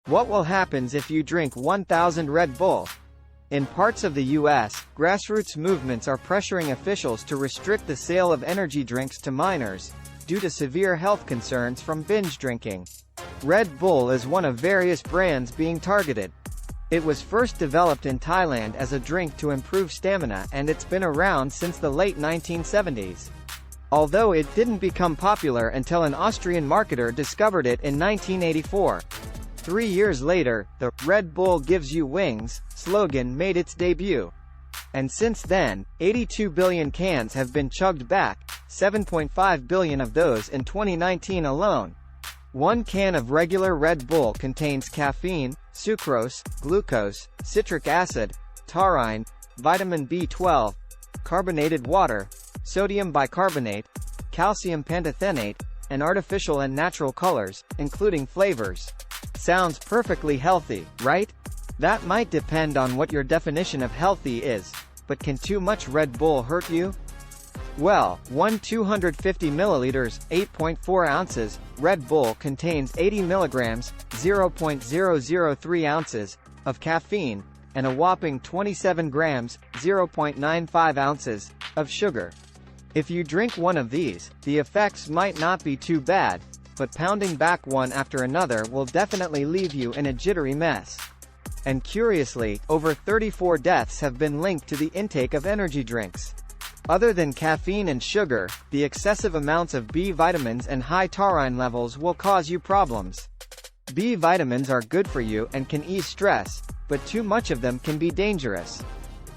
What will happen if you drink 1,000 Red Bull? In parts of the U.S., grassroots movements are pressuring officials to restrict the sale of energy drinks to minors, due to severe health concerns from binge drinking. Red Bull is one of various brands being targeted. It was first developed in Thailand as a drink to improve stamina, and it's been around since the late 1970s. Although it didn't become popular until an Austrian marketer discovered it in 1984. 3 years later, the "Red Bull gives you wings" slogan made its debut. And since then, 82 billion cans have been chugged back, 7.5 billion of those in 2019 alone. One can of regular Red Bull contains caffeine, sucrose, glucose, citric acid, taurine, vitamin B12, carbonated water, sodium bicarbonate, calcium pantothenate, and artificial and natural colors, including flavors. Sounds perfectly healthy, right? That might depend on what your definition of healthy is, but can too much Red Bull hurt you? Well, one 250 milliliters, 8.4 ounces, Red Bull contains 80 milligrams, 0.003 ounces, of caffeine, and a whopping 27 grams, 0.95 ounces, of sugar. If you drink one of these, the effects might not be too bad, but pounding back one after another will definitely leave you in a jittery mess. And curiously, over 34 deaths have been linked to the intake of energy drinks. Other than caffeine and sugar, the excessive amounts of B vitamins and high taurine levels will cause you problems. B vitamins are good for you and can ease stress, but too much of them can be dangerous.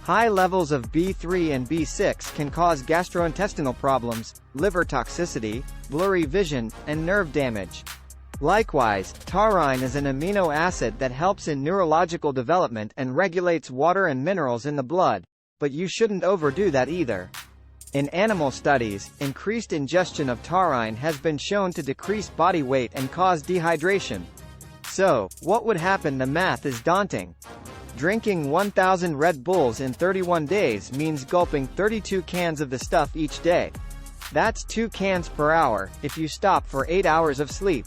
High levels of B3 and B6 can cause gastrointestinal problems, liver toxicity, blurry vision, and nerve damage. Likewise, taurine is an amino acid that helps in neurological development and regulates water and minerals in the blood, but you shouldn't overdo that either. In animal studies, increased ingestion of taurine has been shown to decrease body weight and cause dehydration. So, what would happen? The math is daunting. Drinking 1,000 Red Bulls in 31 days means gulping 32 cans of the stuff each day. That's 2 cans per hour, if you stop for 8 hours of sleep.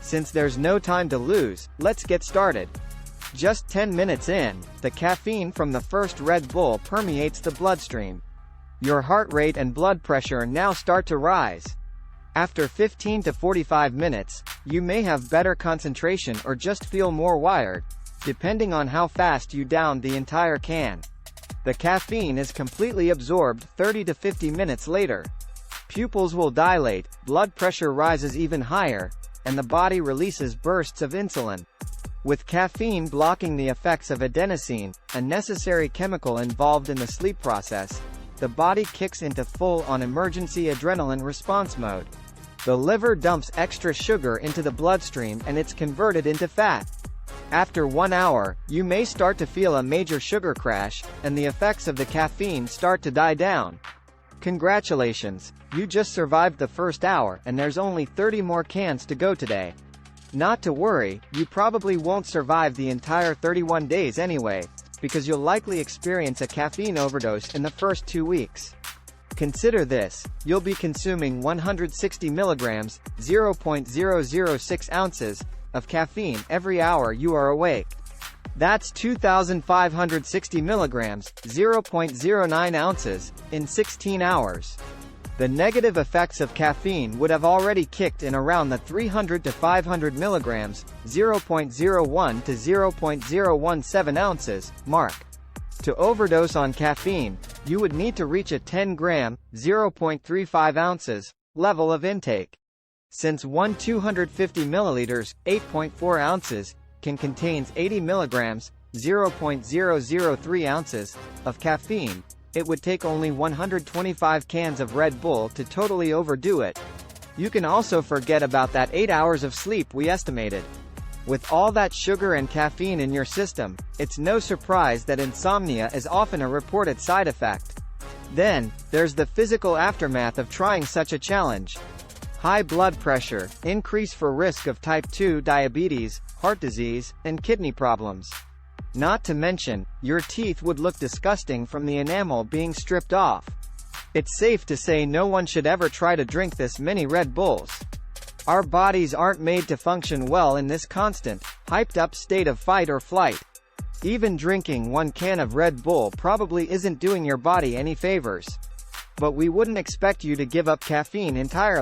Since there's no time to lose, let's get started. Just 10 minutes in, the caffeine from the first Red Bull permeates the bloodstream. Your heart rate and blood pressure now start to rise. After 15 to 45 minutes, you may have better concentration or just feel more wired, depending on how fast you downed the entire can. The caffeine is completely absorbed 30 to 50 minutes later. Pupils will dilate, blood pressure rises even higher, and the body releases bursts of insulin. With caffeine blocking the effects of adenosine, a necessary chemical involved in the sleep process, the body kicks into full-on emergency adrenaline response mode. The liver dumps extra sugar into the bloodstream and it's converted into fat. After 1 hour, you may start to feel a major sugar crash, and the effects of the caffeine start to die down. Congratulations, you just survived the first hour and there's only 30 more cans to go today. Not to worry, you probably won't survive the entire 31 days anyway, because you'll likely experience a caffeine overdose in the first 2 weeks. Consider this, you'll be consuming 160 milligrams, 0.006 ounces, of caffeine every hour you are awake. That's 2,560 milligrams, 0.09 ounces, in 16 hours. The negative effects of caffeine would have already kicked in around the 300 to 500 milligrams, 0.01 to 0.017 ounces, mark. To overdose on caffeine, you would need to reach a 10-gram, 0.35 ounces, level of intake. Since one 250 milliliters, 8.4 ounces, can contains 80 milligrams, 0.003 ounces, of caffeine, it would take only 125 cans of Red Bull to totally overdo it. You can also forget about that 8 hours of sleep we estimated. With all that sugar and caffeine in your system, it's no surprise that insomnia is often a reported side effect. Then, there's the physical aftermath of trying such a challenge. High blood pressure, increase for risk of type 2 diabetes, heart disease, and kidney problems. Not to mention, your teeth would look disgusting from the enamel being stripped off. It's safe to say no one should ever try to drink this many Red Bulls. Our bodies aren't made to function well in this constant, hyped-up state of fight or flight. Even drinking one can of Red Bull probably isn't doing your body any favors. But we wouldn't expect you to give up caffeine entirely.